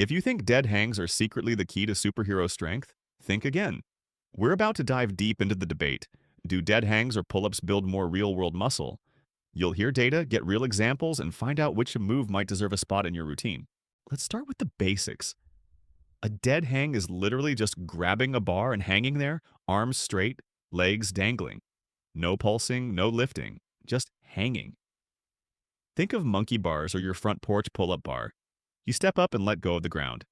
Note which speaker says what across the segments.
Speaker 1: If you think dead hangs are secretly the key to superhero strength, think again. We're about to dive deep into the debate. Do dead hangs or pull-ups build more real-world muscle? You'll hear data, get real examples, and find out which move might deserve a spot in your routine. Let's start with the basics. A dead hang is literally just grabbing a bar and hanging there, arms straight, legs dangling. No pulsing, no lifting, just hanging. Think of monkey bars or your front porch pull-up bar. You step up and let go of the ground.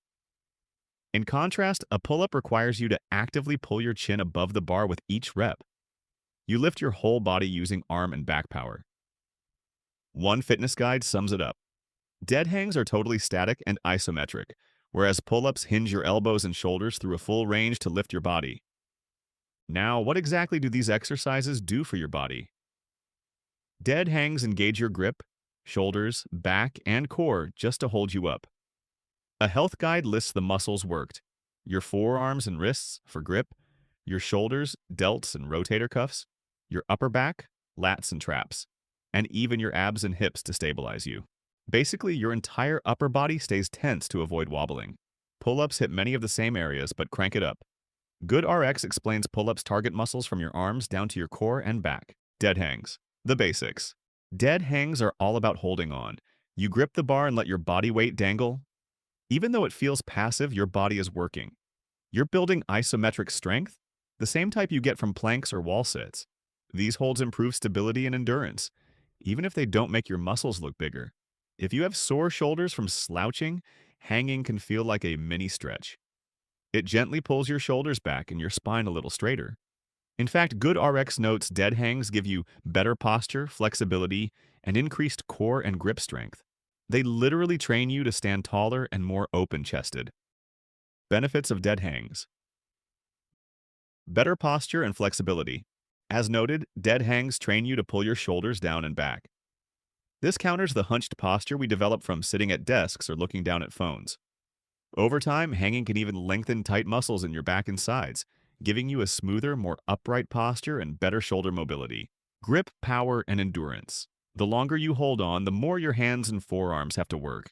Speaker 1: In contrast, a pull-up requires you to actively pull your chin above the bar with each rep. You lift your whole body using arm and back power. One fitness guide sums it up. Dead hangs are totally static and isometric, whereas pull-ups hinge your elbows and shoulders through a full range to lift your body. Now, what exactly do these exercises do for your body? Dead hangs engage your grip, shoulders, back, and core just to hold you up. A health guide lists the muscles worked: your forearms and wrists for grip, your shoulders, delts, and rotator cuffs, your upper back, lats, and traps, and even your abs and hips to stabilize you. Basically, your entire upper body stays tense to avoid wobbling. Pull-ups hit many of the same areas, but crank it up. Good RX explains pull-ups target muscles from your arms down to your core and back. Dead hangs. The basics. Dead hangs are all about holding on. You grip the bar and let your body weight dangle. Even though it feels passive, your body is working. You're building isometric strength, the same type you get from planks or wall sits. These holds improve stability and endurance, even if they don't make your muscles look bigger. If you have sore shoulders from slouching, hanging can feel like a mini stretch. It gently pulls your shoulders back and your spine a little straighter. In fact, Good RX notes dead hangs give you better posture, flexibility, and increased core and grip strength. They literally train you to stand taller and more open-chested. Benefits of dead hangs. Better posture and flexibility. As noted, dead hangs train you to pull your shoulders down and back. This counters the hunched posture we develop from sitting at desks or looking down at phones. Over time, hanging can even lengthen tight muscles in your back and sides, giving you a smoother, more upright posture and better shoulder mobility. Grip, power, and endurance. The longer you hold on, the more your hands and forearms have to work.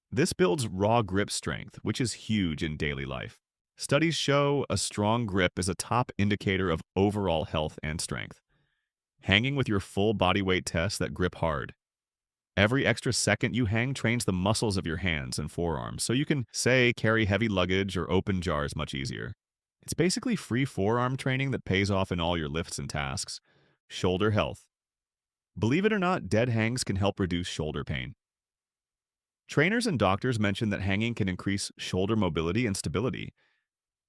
Speaker 1: This builds raw grip strength, which is huge in daily life. Studies show a strong grip is a top indicator of overall health and strength. Hanging with your full body weight tests that grip hard. Every extra second you hang trains the muscles of your hands and forearms, so you can, say, carry heavy luggage or open jars much easier. It's basically free forearm training that pays off in all your lifts and tasks. Shoulder health. Believe it or not, dead hangs can help reduce shoulder pain. Trainers and doctors mention that hanging can increase shoulder mobility and stability.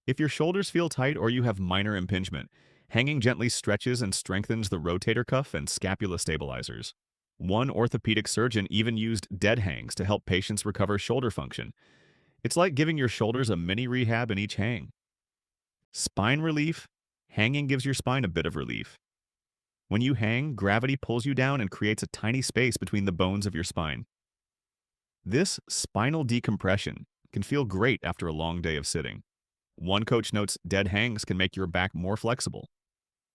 Speaker 1: If your shoulders feel tight or you have minor impingement, hanging gently stretches and strengthens the rotator cuff and scapula stabilizers. One orthopedic surgeon even used dead hangs to help patients recover shoulder function. It's like giving your shoulders a mini rehab in each hang. Spine relief. Hanging gives your spine a bit of relief. When you hang, gravity pulls you down and creates a tiny space between the bones of your spine. This spinal decompression can feel great after a long day of sitting. One coach notes dead hangs can make your back more flexible.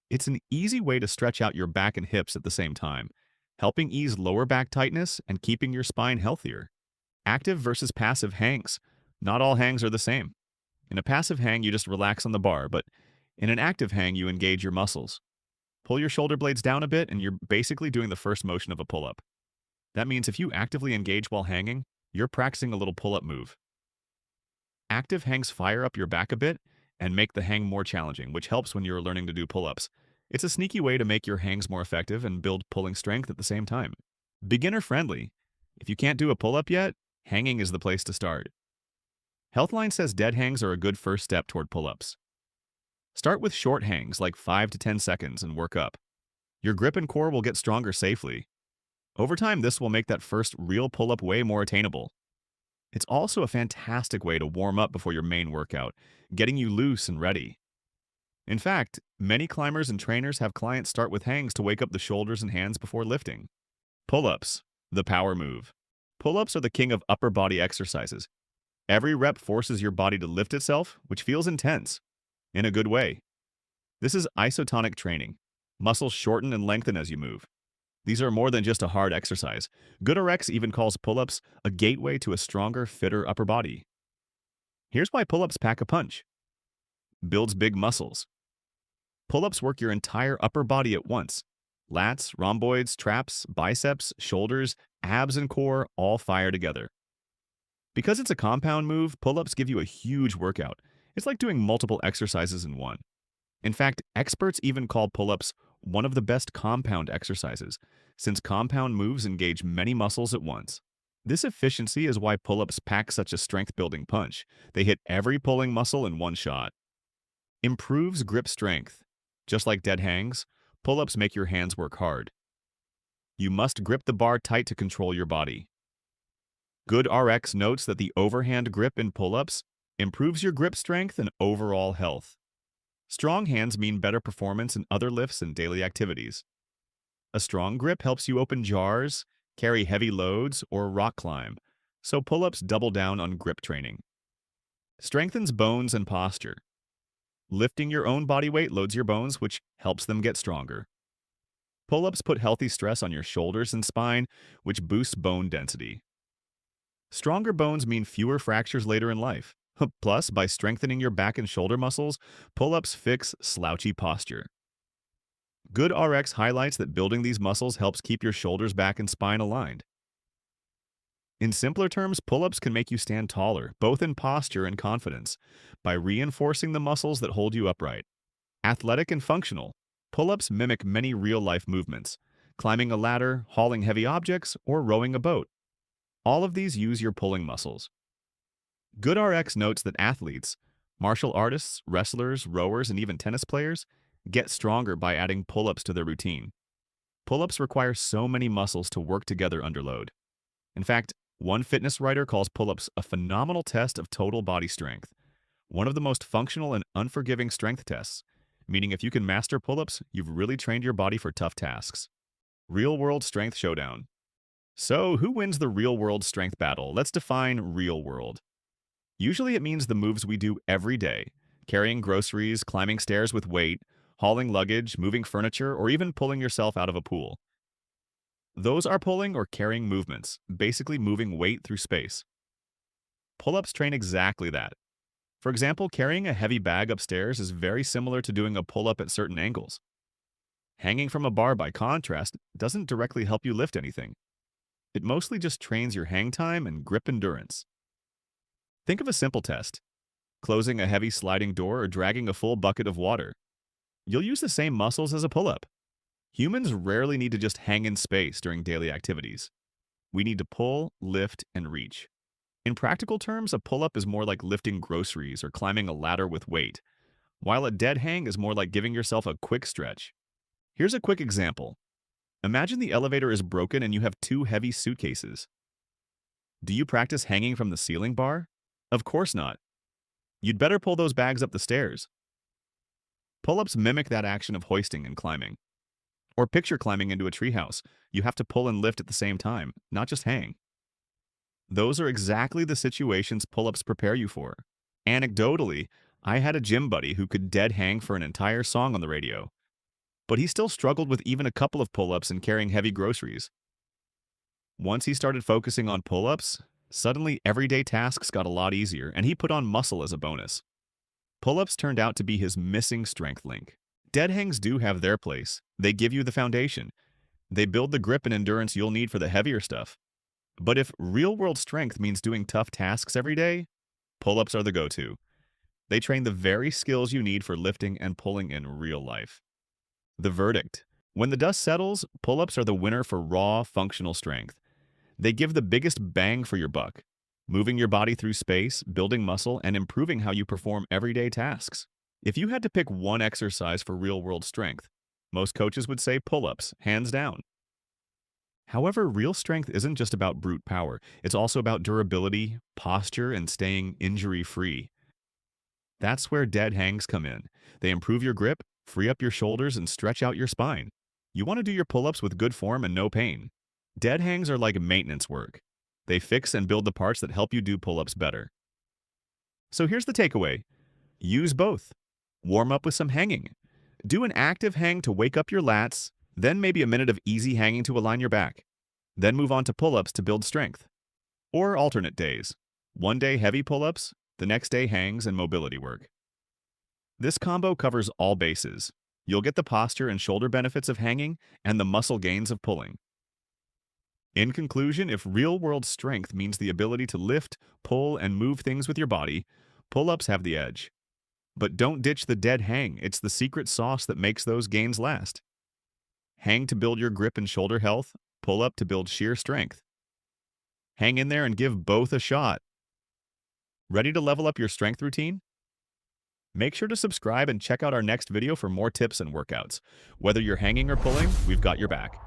Speaker 1: It's an easy way to stretch out your back and hips at the same time, helping ease lower back tightness and keeping your spine healthier. Active versus passive hangs. Not all hangs are the same. In a passive hang, you just relax on the bar, but in an active hang, you engage your muscles. Pull your shoulder blades down a bit, and you're basically doing the first motion of a pull-up. That means if you actively engage while hanging, you're practicing a little pull-up move. Active hangs fire up your back a bit and make the hang more challenging, which helps when you're learning to do pull-ups. It's a sneaky way to make your hangs more effective and build pulling strength at the same time. Beginner-friendly. If you can't do a pull-up yet, hanging is the place to start. Healthline says dead hangs are a good first step toward pull-ups. Start with short hangs, like 5 to 10 seconds, and work up. Your grip and core will get stronger safely. Over time, this will make that first real pull-up way more attainable. It's also a fantastic way to warm up before your main workout, getting you loose and ready. In fact, many climbers and trainers have clients start with hangs to wake up the shoulders and hands before lifting. Pull-ups, the power move. Pull-ups are the king of upper body exercises. Every rep forces your body to lift itself, which feels intense. In a good way. This is isotonic training. Muscles shorten and lengthen as you move. These are more than just a hard exercise. GoodRx even calls pull-ups a gateway to a stronger, fitter upper body. Here's why pull-ups pack a punch. Builds big muscles. Pull-ups work your entire upper body at once. Lats, rhomboids, traps, biceps, shoulders, abs, and core all fire together. Because it's a compound move, pull-ups give you a huge workout. It's like doing multiple exercises in one. In fact, experts even call pull-ups one of the best compound exercises, since compound moves engage many muscles at once. This efficiency is why pull-ups pack such a strength-building punch. They hit every pulling muscle in one shot. Improves grip strength. Just like dead hangs, pull-ups make your hands work hard. You must grip the bar tight to control your body. Good RX notes that the overhand grip in pull-ups improves your grip strength and overall health. Strong hands mean better performance in other lifts and daily activities. A strong grip helps you open jars, carry heavy loads, or rock climb, so pull-ups double down on grip training. Strengthens bones and posture. Lifting your own body weight loads your bones, which helps them get stronger. Pull-ups put healthy stress on your shoulders and spine, which boosts bone density. Stronger bones mean fewer fractures later in life. Plus, by strengthening your back and shoulder muscles, pull-ups fix slouchy posture. Good RX highlights that building these muscles helps keep your shoulders, back, and spine aligned. In simpler terms, pull-ups can make you stand taller, both in posture and confidence, by reinforcing the muscles that hold you upright. Athletic and functional, pull-ups mimic many real-life movements, climbing a ladder, hauling heavy objects, or rowing a boat. All of these use your pulling muscles. Good RX notes that athletes, martial artists, wrestlers, rowers, and even tennis players, get stronger by adding pull-ups to their routine. Pull-ups require so many muscles to work together under load. In fact, one fitness writer calls pull-ups a phenomenal test of total body strength, one of the most functional and unforgiving strength tests, meaning if you can master pull-ups, you've really trained your body for tough tasks. Real-world strength showdown. So, who wins the real-world strength battle? Let's define real-world. Usually it means the moves we do every day, carrying groceries, climbing stairs with weight, hauling luggage, moving furniture, or even pulling yourself out of a pool. Those are pulling or carrying movements, basically moving weight through space. Pull-ups train exactly that. For example, carrying a heavy bag upstairs is very similar to doing a pull-up at certain angles. Hanging from a bar, by contrast, doesn't directly help you lift anything. It mostly just trains your hang time and grip endurance. Think of a simple test: closing a heavy sliding door or dragging a full bucket of water. You'll use the same muscles as a pull-up. Humans rarely need to just hang in space during daily activities. We need to pull, lift, and reach. In practical terms, a pull-up is more like lifting groceries or climbing a ladder with weight, while a dead hang is more like giving yourself a quick stretch. Here's a quick example. Imagine the elevator is broken and you have two heavy suitcases. Do you practice hanging from the ceiling bar? Of course not. You'd better pull those bags up the stairs. Pull-ups mimic that action of hoisting and climbing. Or picture climbing into a treehouse. You have to pull and lift at the same time, not just hang. Those are exactly the situations pull-ups prepare you for. Anecdotally, I had a gym buddy who could dead hang for an entire song on the radio, but he still struggled with even a couple of pull-ups and carrying heavy groceries. Once he started focusing on pull-ups, suddenly everyday tasks got a lot easier, and he put on muscle as a bonus. Pull-ups turned out to be his missing strength link. Dead hangs do have their place. They give you the foundation. They build the grip and endurance you'll need for the heavier stuff. But if real-world strength means doing tough tasks every day, pull-ups are the go-to. They train the very skills you need for lifting and pulling in real life. The verdict: when the dust settles, pull-ups are the winner for raw, functional strength. They give the biggest bang for your buck, moving your body through space, building muscle, and improving how you perform everyday tasks. If you had to pick one exercise for real-world strength, most coaches would say pull-ups, hands down. However, real strength isn't just about brute power. It's also about durability, posture, and staying injury-free. That's where dead hangs come in. They improve your grip, free up your shoulders, and stretch out your spine. You want to do your pull-ups with good form and no pain. Dead hangs are like maintenance work. They fix and build the parts that help you do pull-ups better. So here's the takeaway. Use both. Warm up with some hanging. Do an active hang to wake up your lats, then maybe a minute of easy hanging to align your back. Then move on to pull-ups to build strength. Or alternate days. One day heavy pull-ups, The next day, hangs and mobility work. This combo covers all bases. You'll get the posture and shoulder benefits of hanging and the muscle gains of pulling. In conclusion, if real-world strength means the ability to lift, pull, and move things with your body, pull-ups have the edge. But don't ditch the dead hang. It's the secret sauce that makes those gains last. Hang to build your grip and shoulder health, pull up to build sheer strength. Hang in there and give both a shot. Ready to level up your strength routine? Make sure to subscribe and check out our next video for more tips and workouts. Whether you're hanging or pulling, we've got your back.